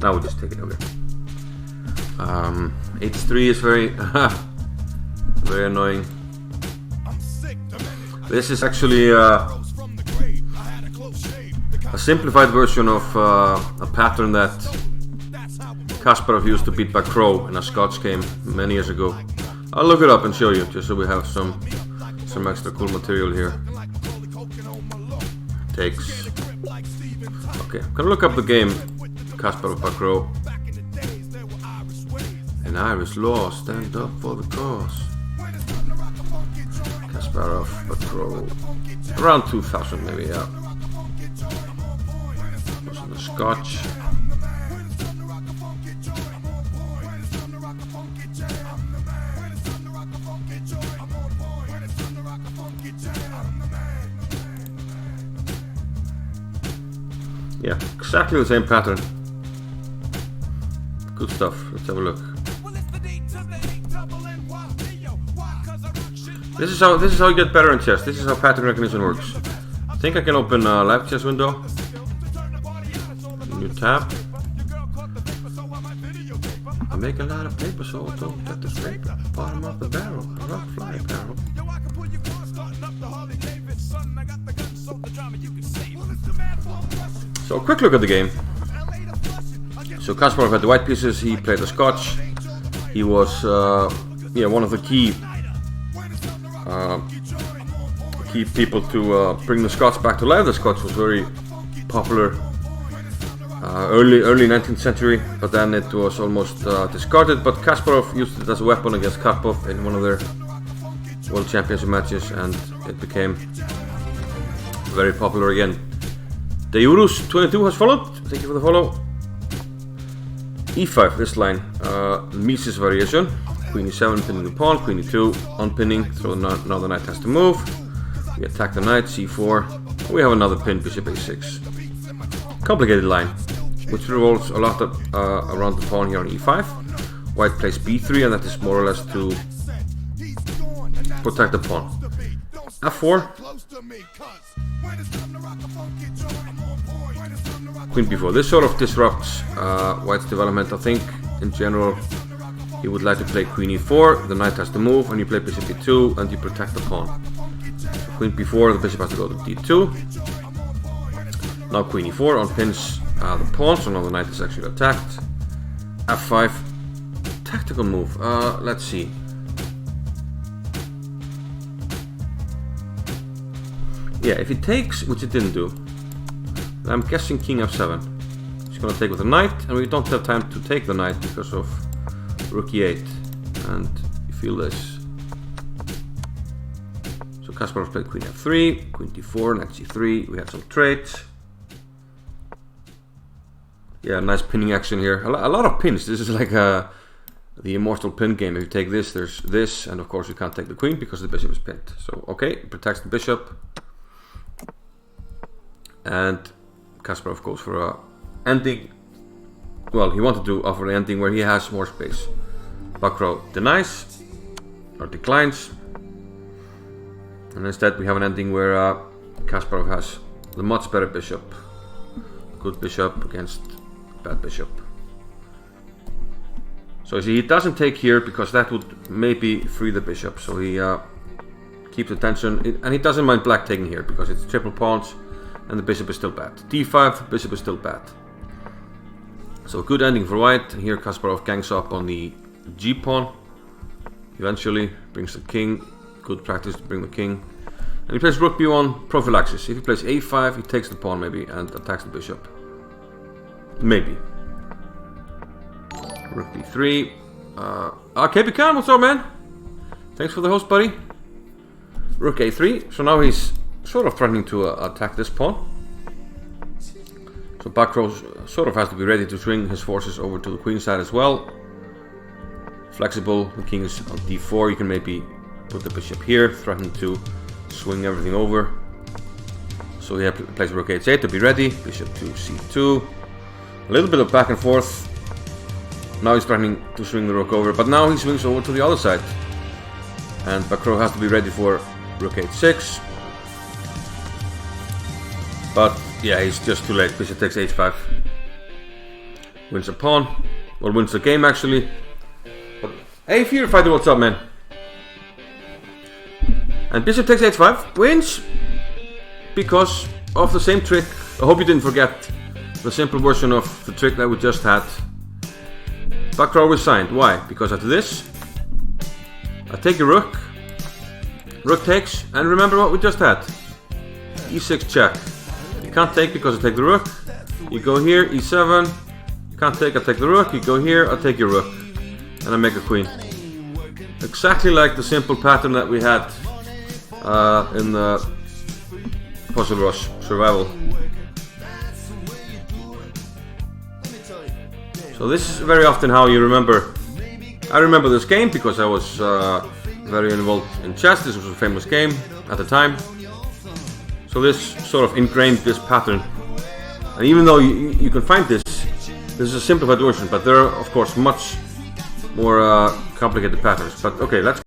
Now we just take it, okay. H3 is very, very annoying. This is actually a simplified version of a pattern that Kasparov used to beat Bacrot in a Scotch game many years ago. I'll look it up and show you, just so we have some extra cool material here. Takes. Okay, I'm gonna look up the game. Kasparov Bacrot. An Irish law, stand up for the cause. Kasparov Bacrot. Around 2000 maybe, yeah. Was in the Scotch. Yeah, exactly the same pattern. Good stuff. Let's have a look. This is how you get better in chess. This is how pattern recognition works. I think I can open a live chess window. New tab. I make a lot of paper, so don't get the scrape. Bottom of the barrel. Rock fly barrel. So a quick look at the game. So Kasparov had the white pieces, he played the Scotch. He was one of the key people to bring the Scotch back to life. The Scotch was very popular early 19th century, but then it was almost discarded. But Kasparov used it as a weapon against Karpov in one of their World Championship matches, and it became very popular again. Deurus22 has followed. Thank you for the follow. E5, this line, Mises variation. Queen e7, pinning the pawn. Queen e2, unpinning. So now the knight has to move. We attack the knight, c4. We have another pin, bishop a6. Complicated line, which revolves a lot around the pawn here on e5. White plays b3, and that is more or less to protect the pawn. f4. Queen b4. This sort of disrupts White's development. I think in general he would like to play queen e4, the knight has to move, and you play bishop e2 and you protect the pawn. So queen b4, the bishop has to go to d2. Now queen e4 unpins the pawn, so now the knight is actually attacked. f5. Tactical move. Let's see. Yeah, if he takes, which it didn't do, I'm guessing king f7. He's gonna take with the knight, and we don't have time to take the knight because of rook e8. And you feel this. So Kasparov played queen f3, queen d4, knight c3. We have some traits. Yeah, nice pinning action here. A lot of pins. This is like the immortal pin game. If you take this, there's this, and of course you can't take the queen because the bishop is pinned. So okay, it protects the bishop. And Kasparov goes for a ending. Well, he wanted to offer an ending where he has more space. Bacrot denies or declines, and instead we have an ending where Kasparov has the much better bishop. Good bishop against bad bishop. So you see, he doesn't take here because that would maybe free the bishop. So he keeps attention, and he doesn't mind black taking here because it's triple pawns. And the bishop is still bad. d5, bishop is still bad. So good ending for white. And here Kasparov gangs up on the g-pawn. Eventually brings the king. Good practice to bring the king. And he plays rook b1 prophylaxis. If he plays a5, he takes the pawn maybe and attacks the bishop. Maybe. Rook b3. KP Khan, what's up, man? Thanks for the host, buddy. Rook a3. So now he's sort of threatening to attack this pawn. So Bacrot sort of has to be ready to swing his forces over to the queen side as well. Flexible, the king is on d4, you can maybe put the bishop here, threaten to swing everything over. So he plays rook h8 to be ready, bishop to c2. A little bit of back and forth. Now he's threatening to swing the rook over, but now he swings over to the other side. And Bacrot has to be ready for rook h6. But yeah, he's just too late. Bishop takes h5. wins a pawn, well, wins the game actually. But hey, Fear Fighter, what's up, man? And bishop takes h5 wins because of the same trick. I hope you didn't forget the simple version of the trick that we just had. Bacrot resigned. Why? Because after this, I take the rook. Rook takes, and remember what we just had. e6 check. You can't take because I take the rook. You go here, e7. You can't take, I take the rook. You go here, I take your rook. And I make a queen. Exactly like the simple pattern that we had in the Puzzle Rush Survival. So this is very often how you remember. I remember this game because I was very involved in chess. This was a famous game at the time. So this sort of ingrained this pattern. And even though you can find this is a simplified version, but there are of course much more complicated patterns. But okay, let's